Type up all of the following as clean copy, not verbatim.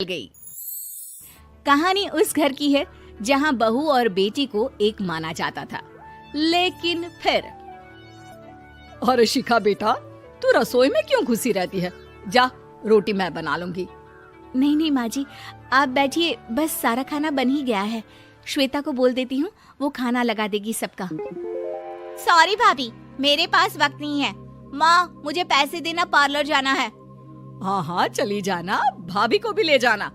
गई। कहानी उस घर की है जहां बहू और बेटी को एक माना जाता था, लेकिन फिर अरे शिखा बेटा, तू रसोई में क्यों घुसी रहती है? जा, रोटी मैं बना लूंगी। नहीं नहीं माँ जी, आप बैठिए, बस सारा खाना बन ही गया है। श्वेता को बोल देती हूँ, वो खाना लगा देगी सबका। सॉरी भाभी, मेरे पास वक्त नहीं है। माँ, मुझे पैसे देना, पार्लर जाना है। हाँ हाँ चली जाना, भाभी को भी ले जाना।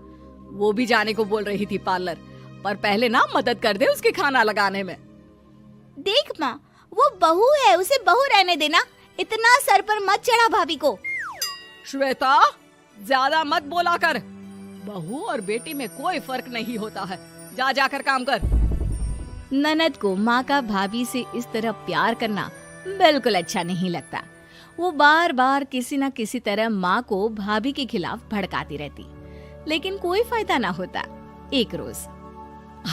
वो भी जाने को बोल रही थी पार्लर, पर पहले ना मदद कर दे उसके खाना लगाने में। देख माँ, वो बहू है, उसे बहू रहने देना, इतना सर पर मत चढ़ा भाभी को। श्वेता, ज्यादा मत बोला कर। बहू और बेटी में कोई फर्क नहीं होता है। जा जाकर काम कर। ननद को माँ का भाभी से इस तरह प्यार करना बिल्कुल अच्छा नहीं लगता। वो बार बार किसी न किसी तरह माँ को भाभी के खिलाफ भड़काती रहती, लेकिन कोई फायदा ना होता। एक रोज,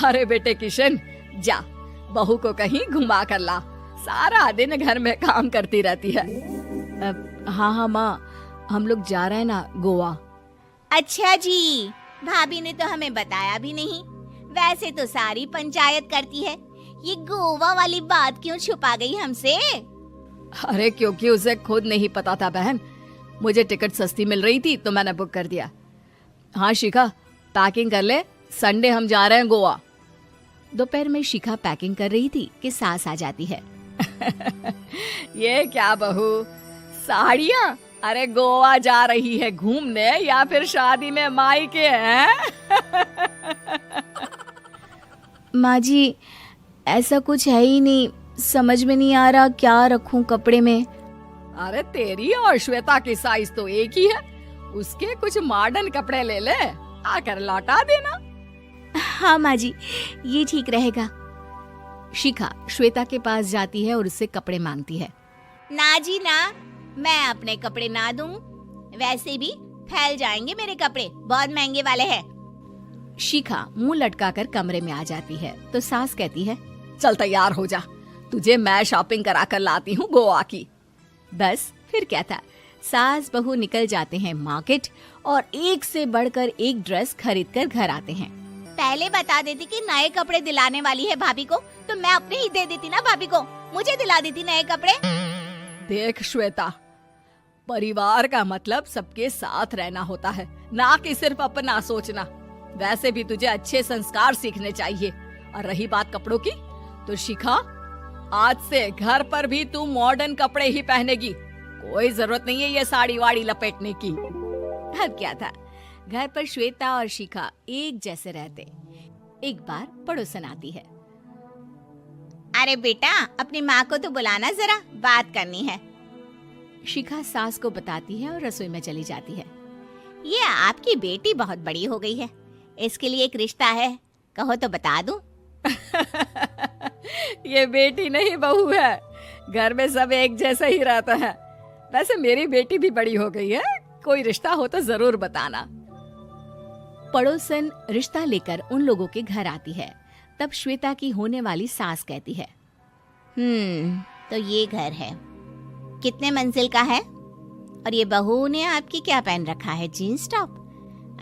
अरे बेटे किशन, जा बहू को कहीं घुमा कर ला। सारा दिन घर में काम करती रहती है। हाँ हाँ माँ, हम लोग जा रहे हैं ना गोवा। अच्छा जी, भाभी ने तो हमें बताया भी नहीं। वैसे तो सारी पंचायत करती है, ये गोवा वाली बात क्यों छुपा गई हमसे? अरे क्योंकि उसे खुद नहीं पता था बहन। मुझे टिकट सस्ती मिल रही थी तो मैंने बुक कर दिया। हाँ शिखा, पैकिंग कर ले, संडे हम जा रहे हैं गोवा। दोपहर में शिखा पैकिंग कर रही थी कि सास आ जाती है। ये क्या बहू, साड़ियाँ? अरे गोवा जा रही है घूमने या फिर शादी में मायके हैं? माँ जी, ऐसा कुछ है ही नहीं, समझ में नहीं आ रहा क्या रखूं कपड़े में। अरे तेरी और श्वेता की साइज तो एक ही है। उसके कुछ मॉडर्न कपड़े ले ले, आकर लौटा देना। हाँ माँ जी, ये ठीक रहेगा। शिखा श्वेता के पास जाती है और उससे कपड़े मांगती है। ना जी ना, मैं अपने कपड़े ना दूं। वैसे भी फैल जाएंगे मेरे कपड़े, बहुत महंगे वाले हैं। शिखा मुंह लटकाकर कमरे में आ जाती है तो सास कहती है, चल तैयार हो जा, तुझे मैं शॉपिंग करा कर लाती हूँ गोवा की। बस फिर क्या था, सास बहू निकल जाते हैं मार्केट और एक से बढ़कर एक ड्रेस खरीद कर घर आते हैं। पहले बता देती कि नए कपड़े दिलाने वाली है भाभी को, तो मैं अपने ही दे देती ना भाभी को, मुझे दिला देती नए कपड़े। देख श्वेता, परिवार का मतलब सबके साथ रहना होता है, ना कि सिर्फ अपना सोचना। वैसे भी तुझे अच्छे संस्कार सीखने चाहिए। और रही बात कपड़ों की, तो शिखा, आज से घर पर भी तू मॉडर्न कपड़े ही पहनेगी। कोई जरूरत नहीं है ये साड़ी वाड़ी लपेटने की। अब क्या था, घर पर श्वेता और शिखा एक जैसे रहते। एक बार पड़ोसन आती है। अरे बेटा, अपनी माँ को तो बुलाना, जरा बात करनी है। शिखा सास को बताती है और रसोई में चली जाती है। ये आपकी बेटी बहुत बड़ी हो गई है, इसके लिए एक रिश्ता है, कहो तो बता दूं। ये बेटी नहीं बहू है, घर में सब एक जैसा ही रहता है। वैसे मेरी बेटी भी बड़ी हो गई है, कोई रिश्ता हो तो जरूर बताना। पड़ोसन रिश्ता लेकर उन लोगों के घर आती है। तब श्वेता की होने वाली सास कहती है, तो ये घर है, कितने मंजिल का है? और ये बहू ने आपकी क्या पहन रखा है, जीन्स टॉप?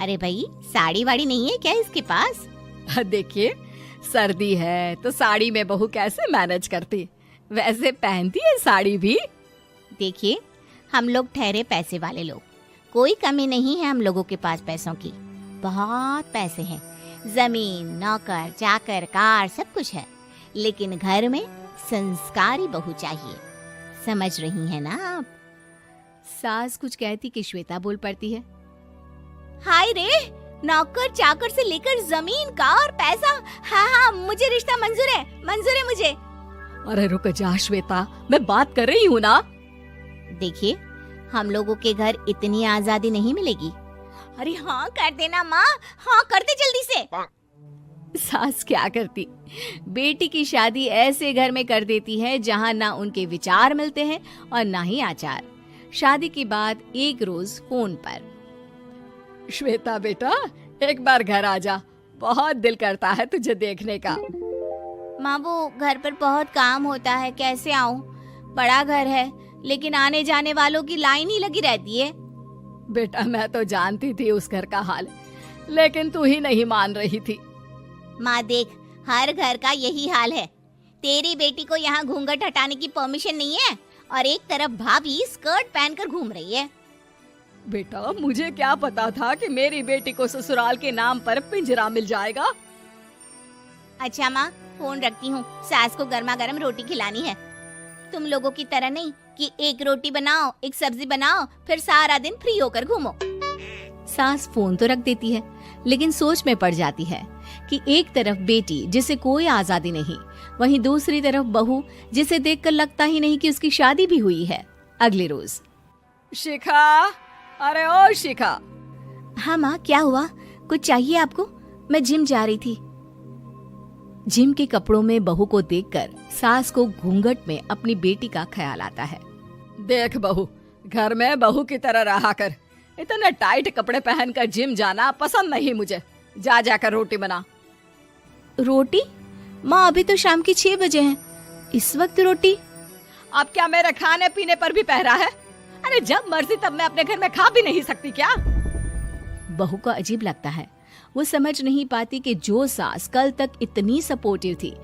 अरे भाई, साड़ी वाड़ी नहीं है क्या इसके पास? देखिए, सर्दी है तो साड़ी में बहू कैसे मैनेज करती, वैसे पहनती है साड़ी भी। देखिए, हम लोग ठहरे पैसे वाले लोग, कोई कमी नहीं है हम लोगों के पास पैसों की, बहुत पैसे हैं, जमीन, नौकर चाकर, कार, सब कुछ है, लेकिन घर में संस्कारी बहू चाहिए। समझ रही हैं ना आप? सास कुछ कहती कि श्वेता बोल पड़ती है, हाय रे, नौकर चाकर से लेकर जमीन, कार, पैसा, हाँ हाँ मुझे रिश्ता मंजूर है, मंजूर है मुझे। अरे रुक जा श्वेता, मैं बात कर रही हूँ ना। देखिए, हम लोगों के घर इतनी आजादी नहीं मिलेगी। अरे हाँ कर देना माँ, हाँ कर दे जल्दी से। सास क्या करती, बेटी की शादी ऐसे घर में कर देती है जहाँ ना उनके विचार मिलते हैं और ना ही आचार। शादी के बाद एक रोज फोन पर, श्वेता बेटा, एक बार घर आ जा, बहुत दिल करता है तुझे देखने का। माँ, वो घर पर बहुत काम होता है, कैसे आऊँ? बड़ा घर है, लेकिन आने जाने वालों की लाइन ही लगी रहती है। बेटा मैं तो जानती थी उस घर का हाल, लेकिन तू ही नहीं मान रही थी। माँ देख, हर घर का यही हाल है। तेरी बेटी को यहाँ घूंघट हटाने की परमिशन नहीं है और एक तरफ भाभी स्कर्ट पहनकर घूम रही है। बेटा, मुझे क्या पता था कि मेरी बेटी को ससुराल के नाम पर पिंजरा मिल जाएगा। अच्छा माँ, फोन रखती हूँ, सास को गर्मा गर्म रोटी खिलानी है। तुम लोगों की तरह नहीं कि एक रोटी बनाओ, एक सब्जी बनाओ, फिर सारा दिन फ्री होकर घूमो। सास फोन तो रख देती है, लेकिन सोच में पड़ जाती है कि एक तरफ बेटी जिसे कोई आजादी नहीं, वहीं दूसरी तरफ बहू जिसे देखकर लगता ही नहीं कि उसकी शादी भी हुई है। अगले रोज। शिखा, अरे ओ शिखा। हाँ माँ, क्या हुआ? कुछ चाहिए आपको? मैं जिम जा रही थी। जिम के कपड़ों में बहू को देखकर सास को घूंघट में अपनी बेटी का ख्याल आता है। देख बहू, घर में बहू की तरह रहा कर। इतने टाइट कपड़े पहनकर जिम जाना पसंद नहीं मुझे। जा जाकर रोटी बना। रोटी? माँ, अभी तो शाम की 6 बजे हैं, इस वक्त रोटी? अब क्या मेरे खाने पीने पर भी पहरा है? अरे जब मर्जी तब मैं अपने घर में खा भी नहीं सकती क्या? बहू को अजीब लगता है। वो समझ नहीं पाती कि जो सास कल तक इतनी सपोर्टिव थी,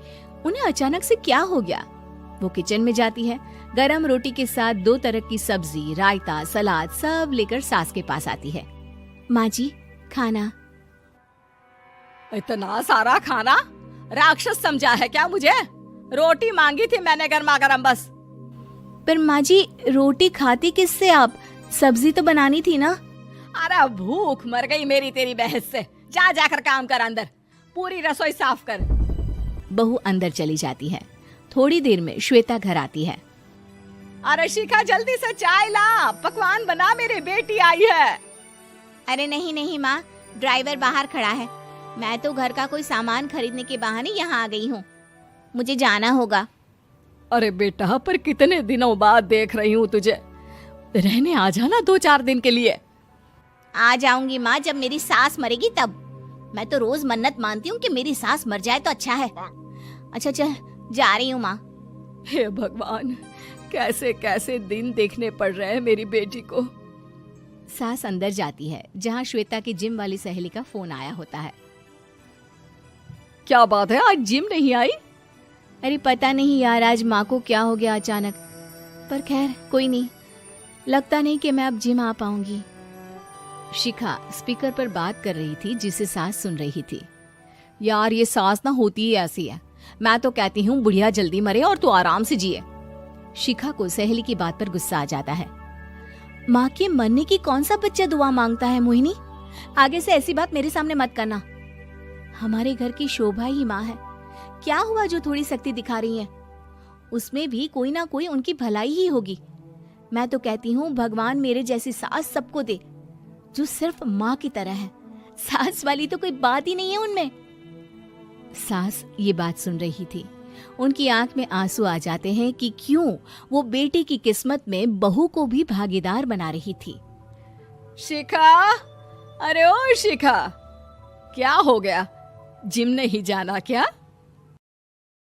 उन्हें अचानक से क्या हो गया। वो किचन में जाती है, गरम रोटी के साथ 2 तरह की सब्जी, रायता, सलाद सब लेकर सास के पास आती है। माँ जी, खाना। इतना सारा खाना? राक्षस समझा है क्या मुझे? रोटी मांगी थी मैंने गर्मा गर्म बस। पर माँ जी, रोटी खाती किससे आप? सब्जी तो बनानी थी ना। अरे भूख मर गई मेरी तेरी बहस से। जा जाकर काम कर, अंदर पूरी रसोई साफ कर। बहू अंदर चली जाती है। थोड़ी देर में श्वेता घर आती है। अरे शिखा, जल्दी से चाय ला, पकवान बना, मेरी बेटी आई है। अरे नहीं नहीं माँ, ड्राइवर बाहर खड़ा है। मैं तो घर का कोई सामान खरीदने के बहाने यहाँ आ गई हूँ, मुझे जाना होगा। अरे बेटा, पर कितने दिनों बाद देख रही हूँ तुझे, रहने आ जाना 2-4 दिन के लिए। आ जाऊंगी माँ, जब मेरी सास मरेगी तब। मैं तो रोज मन्नत मानती हूँ कि मेरी सास मर जाए तो अच्छा है। अच्छा चल, जा रही हूँ माँ। हे भगवान, कैसे कैसे दिन देखने पड़ रहे हैं मेरी बेटी को। सास अंदर जाती है, जहाँ श्वेता की जिम वाली सहेली का फोन आया होता है। क्या बात है, आज जिम नहीं आई? अरे पता नहीं यार, आज माँ को क्या हो गया अचानक। पर खैर कोई नहीं, लगता नहीं कि मैं अब जिम आ पाऊंगी। शिखा स्पीकर पर बात कर रही थी, जिसे सास सुन रही थी। यार ये सास ना होती ही ऐसी है। मैं तो कहती हूँ बुढ़िया जल्दी मरे और तू आराम से जिए। शिखा को सहेली की बात पर गुस्सा आ जाता है। माँ के मरने की कौन सा बच्चा दुआ मांगता है मोहिनी? आगे से ऐसी बात मेरे सामने मत करना। हमारे घर की शोभा ही माँ है। क्या हुआ जो थोड़ी सख्ती दिखा रही है? उसमें भी कोई ना कोई उनकी भलाई ही होगी। मैं तो कहती हूँ भगवान मेरे जैसी सास सबको दे, जो सिर्फ माँ की तरह है। सास वाली तो कोई बात ही नहीं है उनमें। सास ये बात सुन रही थी। उनकी आंख में आंसू आ जाते हैं कि क्यों वो बेटी की किस्मत में बहू को भी भागीदार बना रही थी। शिखा, अरे ओ शिखा, क्या हो गया? जिम नहीं जाना क्या?